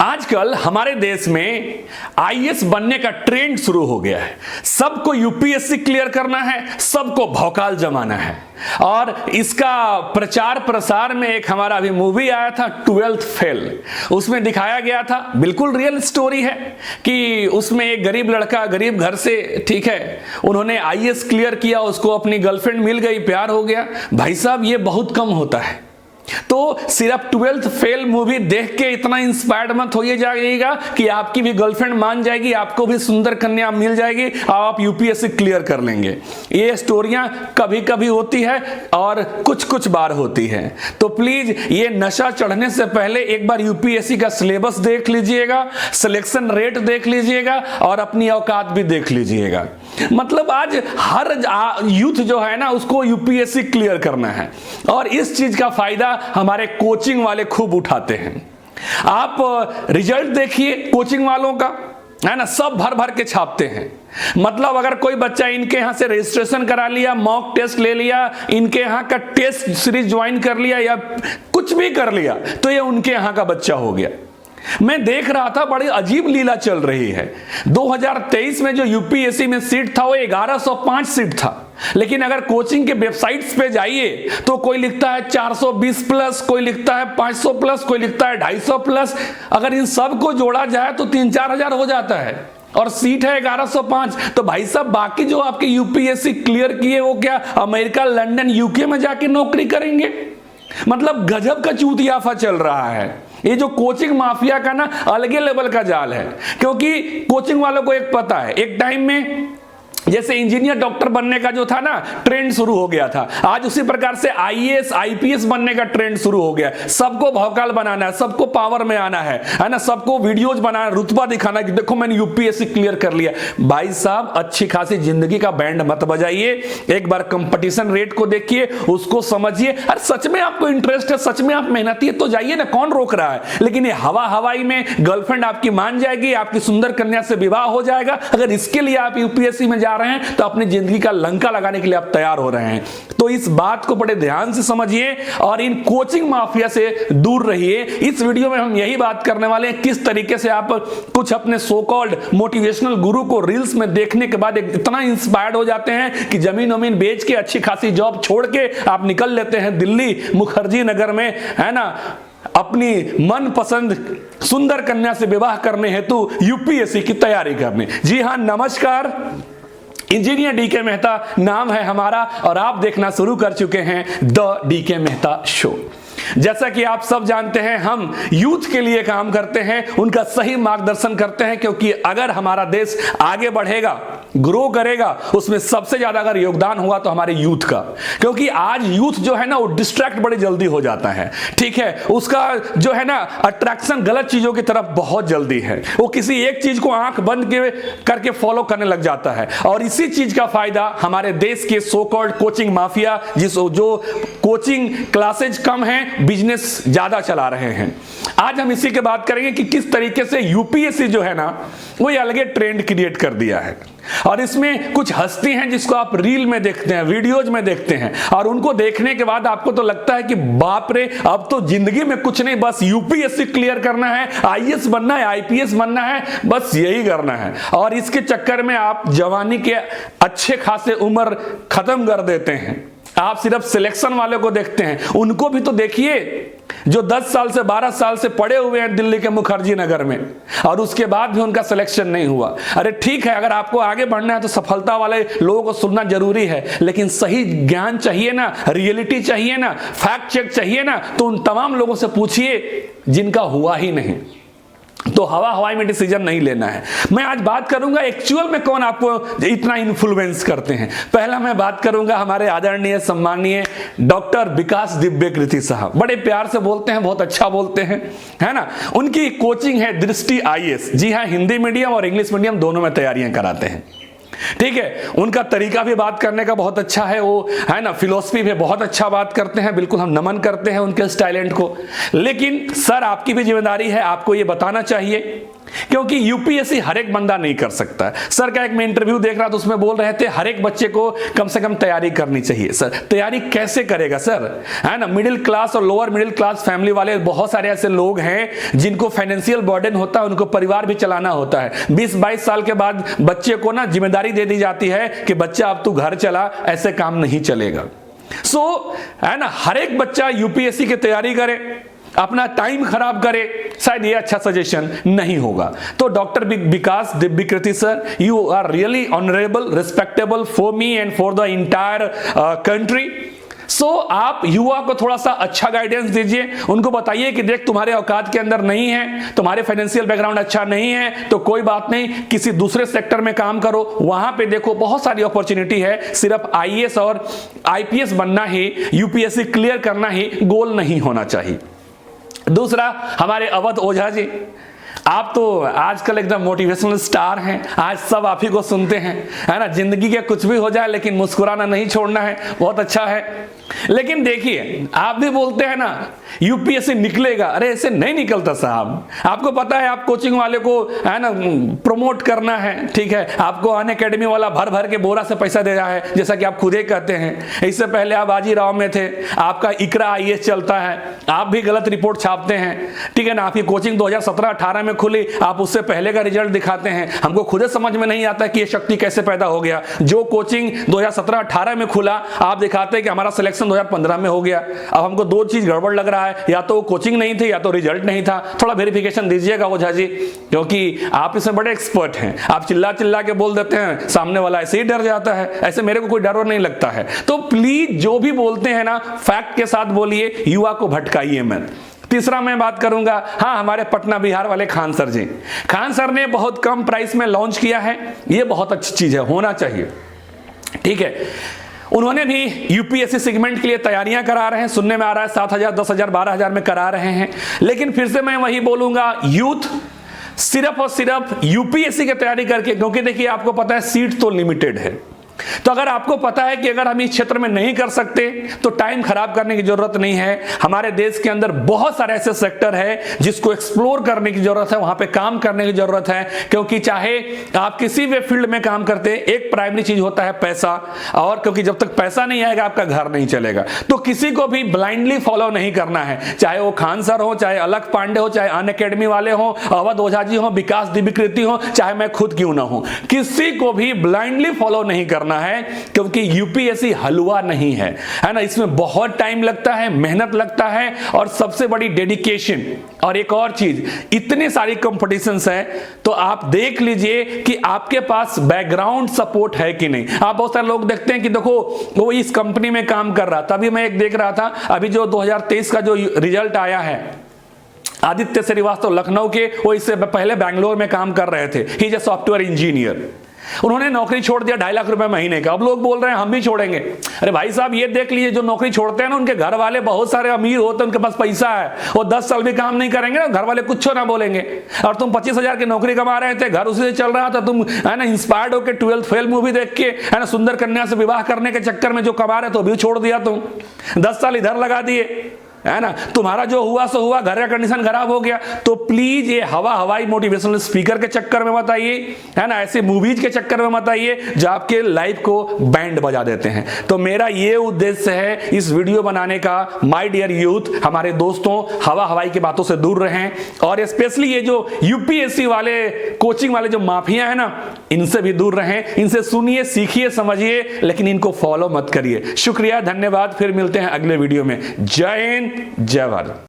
आजकल हमारे देश में आईएएस बनने का ट्रेंड शुरू हो गया है। सबको यूपीएससी क्लियर करना है, सबको भौकाल जमाना है। और इसका प्रचार प्रसार में एक हमारा अभी मूवी आया था 12th फेल, उसमें दिखाया गया था, बिल्कुल रियल स्टोरी है कि उसमें एक गरीब लड़का गरीब घर से, ठीक है, उन्होंने आईएएस क्लियर किया, उसको अपनी गर्लफ्रेंड मिल गई, प्यार हो गया। भाई साहब ये बहुत कम होता है। तो सिर्फ 12th फेल मूवी देख के इतना इंस्पायर्ड मत होइए जाइएगा कि आपकी भी गर्लफ्रेंड मान जाएगी, आपको भी सुंदर कन्या मिल जाएगी और आप यूपीएससी क्लियर कर लेंगे। ये स्टोरियां कभी कभी होती है और कुछ कुछ बार होती है। तो प्लीज ये नशा चढ़ने से पहले एक बार यूपीएससी का सिलेबस देख लीजिएगा, सिलेक्शन रेट देख लीजिएगा और अपनी औकात भी देख लीजिएगा। मतलब आज हर यूथ जो है ना उसको यूपीएससी क्लियर करना है और इस चीज का फायदा हमारे कोचिंग वाले खूब उठाते हैं। आप रिजल्ट देखिए कोचिंग वालों का, है ना, सब भर भर के छापते हैं। मतलब अगर कोई बच्चा इनके यहां से रजिस्ट्रेशन करा लिया, मॉक टेस्ट ले लिया, इनके यहां का टेस्ट सीरीज ज्वाइन कर लिया या कुछ भी कर लिया तो ये उनके यहां का बच्चा हो गया। मैं देख रहा था बड़ी अजीब लीला चल रही है। 2023 में जो यूपीएससी में सीट था वो 1105 सीट था, लेकिन अगर कोचिंग के वेबसाइट्स पे जाइए तो कोई लिखता है 420 प्लस, कोई लिखता है 500 प्लस, कोई लिखता है 250 प्लस। अगर इन सब को जोड़ा जाए तो 3-4 हजार हो जाता है और सीट है 1105। तो भाई साहब बाकी जो आपके यूपीएससी क्लियर किए वो क्या अमेरिका, लंदन, यूके में जाके नौकरी करेंगे? मतलब गजब का चूतियाफा चल रहा है। ये जो कोचिंग माफिया का ना अलगे लेवल का जाल है, क्योंकि कोचिंग वालों को एक पता है, एक टाइम में जैसे इंजीनियर डॉक्टर बनने का जो था ना ट्रेंड शुरू हो गया था, आज उसी प्रकार से आईएएस आईपीएस बनने का ट्रेंड शुरू हो गया। सबको भौकाल बनाना है, सबको पावर में आना है ना, सबको वीडियोज बनाना, रुतबा दिखाना कि देखो मैंने यूपीएससी क्लियर कर लिया। भाई साहब अच्छी खासी जिंदगी का बैंड मत बजाइए, एक बार कंपटीशन रेट को देखिए, उसको समझिए। अरे सच में आपको इंटरेस्ट है, सच में आप मेहनती है तो जाइए ना, कौन रोक रहा है। लेकिन ये हवा हवाई में गर्लफ्रेंड आपकी मान जाएगी, आपकी सुंदर कन्या से विवाह हो जाएगा, अगर इसके लिए आप यूपीएससी में जा रहे हैं तो अपनी जिंदगी का लंका लगाने के लिए आप तैयार हो रहे हैं। तो इस बात को बड़े ध्यान से समझिए और इन कोचिंग माफिया से दूर रहिए। इस वीडियो में हम यही बात करने वाले हैं किस तरीके से आप कुछ अपने सो कॉल्ड मोटिवेशनल गुरु को रील्स में देखने के बाद इतना इंस्पायर्ड हो जाते हैं कि जमीन वमीन बेच के अच्छी खासी जॉब छोड़ के आप निकल लेते हैं दिल्ली मुखर्जी नगर में, है ना, अपनी मनपसंद सुंदर कन्या से विवाह करने हेतु यूपीएससी की तैयारी करने। जी हां, नमस्कार, इंजीनियर डीके मेहता नाम है हमारा और आप देखना शुरू कर चुके हैं द डीके मेहता शो। जैसा कि आप सब जानते हैं हम यूथ के लिए काम करते हैं, उनका सही मार्गदर्शन करते हैं, क्योंकि अगर हमारा देश आगे बढ़ेगा, ग्रो करेगा, उसमें सबसे ज्यादा अगर योगदान हुआ तो हमारे यूथ का। क्योंकि आज यूथ जो है ना वो डिस्ट्रैक्ट बड़ी जल्दी हो जाता है, ठीक है, उसका जो है ना अट्रैक्शन गलत चीजों की तरफ बहुत जल्दी है। वो किसी एक चीज को आंख बंद करके फॉलो करने लग जाता है और इसी चीज का फायदा हमारे देश के सो कॉल्ड कोचिंग माफिया, जो कोचिंग क्लासेज कम है, बिजनेस ज्यादा चला रहे हैं। आज हम इसी के बात करेंगे कि किस तरीके से यूपीएससी जो है ना वो अलग ट्रेंड क्रिएट कर दिया है। और इसमें कुछ हस्ती हैं जिसको आप रील में देखते हैं, वीडियोज में देखते हैं और उनको देखने के बाद आपको तो लगता है कि बाप रे, अब तो जिंदगी में कुछ नहीं, बस यूपीएससी क्लियर करना है, आईएएस बनना है, आईपीएस बनना है, बस यही करना है। और इसके चक्कर में आप जवानी के अच्छे खासे उम्र खत्म कर देते हैं। आप सिर्फ सिलेक्शन वाले को देखते हैं, उनको भी तो देखिए जो 10 साल से 12 साल से पड़े हुए हैं दिल्ली के मुखर्जी नगर में और उसके बाद भी उनका सिलेक्शन नहीं हुआ। अरे ठीक है, अगर आपको आगे बढ़ना है तो सफलता वाले लोगों को सुनना जरूरी है, लेकिन सही ज्ञान चाहिए ना, रियलिटी चाहिए ना, फैक्ट चेक चाहिए ना, तो उन तमाम लोगों से पूछिए जिनका हुआ ही नहीं। तो हवा हवाई में डिसीजन नहीं लेना है। मैं आज बात करूंगा एक्चुअल में कौन आपको इतना इन्फ्लुएंस करते हैं। पहला मैं बात करूंगा हमारे आदरणीय सम्माननीय डॉक्टर विकास दिव्यकृति साहब, बड़े प्यार से बोलते हैं, बहुत अच्छा बोलते हैं, है ना। उनकी कोचिंग है दृष्टि आईएएस। जी हाँ, हिंदी मीडियम और इंग्लिश मीडियम दोनों में तैयारियां कराते हैं। ठीक है, उनका तरीका भी बात करने का बहुत अच्छा है, वो है ना, फिलॉसफी भी बहुत अच्छा बात करते हैं, बिल्कुल हम नमन करते हैं उनके इस टैलेंट को। लेकिन सर आपकी भी जिम्मेदारी है, आपको ये बताना चाहिए, क्योंकि यूपीएससी हर एक बंदा नहीं कर सकता है। सर का एक मैं इंटरव्यू देख रहा था, उसमें बोल रहे थे हर एक बच्चे को कम से कम तैयारी करनी चाहिए। सर तैयारी कैसे करेगा सर, है ना, मिडिल क्लास और लोअर मिडिल क्लास फैमिली वाले बहुत सारे ऐसे लोग हैं जिनको फाइनेंशियल बर्डन होता है, उनको परिवार भी चलाना होता है। 20-22 साल के बाद बच्चे को ना जिम्मेदारी दे दी जाती है कि बच्चा अब तू घर चला, ऐसे काम नहीं चलेगा। है ना, हर एक बच्चा यूपीएससी की तैयारी करे, अपना टाइम खराब करे, शायद ये अच्छा सजेशन नहीं होगा। तो doctor Vikas Divyakirti sir, you are really honourable, respectable for me and for the entire country. So आप युवा को थोड़ा सा अच्छा गाइडेंस दीजिए, उनको बताइए कि देख तुम्हारे औकात के अंदर नहीं है, तुम्हारे फाइनेंशियल बैकग्राउंड अच्छा नहीं है, तो कोई बात नहीं, किसी दूसरे सेक्टर में काम करो, वहां पे देखो बहुत सारी अपॉर्चुनिटी है। सिर्फ आईएएस और आईपीएस बनना ही, यूपीएससी क्लियर करना ही गोल नहीं होना चाहिए। दूसरा, हमारे अवध ओझा जी, आप तो आजकल एकदम मोटिवेशनल स्टार हैं, आज सब आप ही को सुनते हैं, है ना। जिंदगी के कुछ भी हो जाए लेकिन मुस्कुराना नहीं छोड़ना है, बहुत अच्छा है। लेकिन देखिए, आप भी बोलते हैं ना यूपीएससी निकलेगा, अरे ऐसे नहीं निकलता साहब। आपको पता है, आप कोचिंग वाले को है ना प्रमोट करना है, ठीक है, आपको अन अकेडमी वाला भर भर के बोरा से पैसा दे रहा है, जैसा कि आप खुद ही कहते हैं। इससे पहले आप बाजीराव में थे, आपका इकरा आईएएस चलता है, आप भी गलत रिपोर्ट छापते हैं, ठीक है ना। आपकी कोचिंग 2017-18 में खुली, आप उससे पहले का रिजल्ट दिखाते हैं। हमको खुद समझ में नहीं आता कि ये शक्ति कैसे पैदा हो गया। जो कोचिंग 2017-18 में खुला, आप दिखाते हैं कि हमारा सिलेक्शन 2015 में हो गया। अब हमको दो चीज गड़बड़ लग रहा है, या तो कोचिंग नहीं थी या तो रिजल्ट नहीं था। थोड़ा वेरिफिकेशन दीजिएगा ओझा जी, क्योंकि आप इसमें बड़े एक्सपर्ट हैं। आप चिल्ला चिल्ला के बोल देते हैं, सामने वाला ऐसे ही डर जाता है। ऐसे मेरे को कोई डर नहीं लगता है। तो प्लीज जो भी बोलते हैं ना, फैक्ट के साथ बोलिए, युवा को भटकाइए मत। तीसरा मैं बात करूंगा, हाँ, हमारे पटना बिहार वाले खान सर जी, खान सर ने बहुत कम प्राइस में लॉन्च किया है, ये बहुत अच्छी चीज है, होना चाहिए, ठीक है। उन्होंने भी यूपीएससी सेगमेंट के लिए तैयारियां करा रहे हैं, सुनने में आ रहा है 7,000, 10,000, 12,000 में करा रहे हैं। लेकिन फिर से मैं वही बोलूंगा, यूथ सिर्फ और सिर्फ यूपीएससी की तैयारी करके, क्योंकि देखिए आपको पता है सीट तो लिमिटेड है, तो अगर आपको पता है कि अगर हम इस क्षेत्र में नहीं कर सकते तो टाइम खराब करने की जरूरत नहीं है। हमारे देश के अंदर बहुत सारे ऐसे सेक्टर है जिसको एक्सप्लोर करने की जरूरत है, वहां पे काम करने की जरूरत है। क्योंकि चाहे आप किसी भी फील्ड में काम करते हैं, एक प्राइमरी चीज होता है पैसा, और क्योंकि जब तक पैसा नहीं आएगा आपका घर नहीं चलेगा। तो किसी को भी ब्लाइंडली फॉलो नहीं करना है, चाहे वो खान सर हो, चाहे अलख पांडे हो, चाहे अन अकेडमी वाले हो, अवध ओझा जी हो, विकास दिव्यकृति हो, चाहे मैं खुद क्यों ना हूं, किसी को भी ब्लाइंडली फॉलो नहीं करना है। क्योंकि यूपीएससी हलवा नहीं है, है ना। इसमें बहुत टाइम लगता है, मेहनत लगता है, और सबसे बड़ी डेडिकेशन। और एक और चीज, इतनी सारी कंपटीशंस है, तो आप देख लीजिए कि आपके पास बैकग्राउंड सपोर्ट है कि नहीं। आप बहुत सारे लोग देखते हैं कि देखो वो इस कंपनी में काम कर रहा था। अभी मैं एक देख रहा था, अभी जो 2023 का जो रिजल्ट आया है, आदित्य श्रीवास्तव लखनऊ के, वो इससे पहले बैंगलोर में काम कर रहे थे, he is a software engineer. उन्होंने नौकरी छोड़ दिया 2.5 लाख रुपए महीने का। अब लोग बोल रहे हैं हम भी छोड़ेंगे। अरे भाई साहब, ये देख लीजिए, जो नौकरी छोड़ते हैं ना, उनके घर वाले बहुत सारे अमीर होते हैं, उनके पास पैसा है, वो 10 साल भी काम नहीं करेंगे ना, घर वाले कुछ ना बोलेंगे। और तुम 25,000 की नौकरी कमा रहे थे, घर उसी से चल रहा था, तुम है ना इंस्पायर्ड होकर 12th फेल मूवी देख के, है ना, सुंदर कन्या से विवाह करने के चक्कर में जो कमा रहे थे वो भी छोड़ दिया तुम, 10 साल इधर लगा दिए, है ना। तुम्हारा जो हुआ सो हुआ, घर का कंडीशन खराब हो गया। तो प्लीज ये हवाई मोटिवेशनल स्पीकर के चक्कर में मत आइए, है ना, ऐसे मूवीज के चक्कर में मत आइए जो आपके लाइफ को बैंड बजा देते हैं। तो मेरा ये उद्देश्य है इस वीडियो बनाने का, माय डियर यूथ, हमारे दोस्तों हवाई की बातों से दूर रहें, और स्पेशली ये जो यूपीएससी वाले कोचिंग वाले जो माफिया है ना, इनसे भी दूर रहें। इनसे सुनिए, सीखिए, समझिए, लेकिन इनको फॉलो मत करिए। शुक्रिया, धन्यवाद, फिर मिलते हैं अगले वीडियो में। जय हिंद, जय भारत।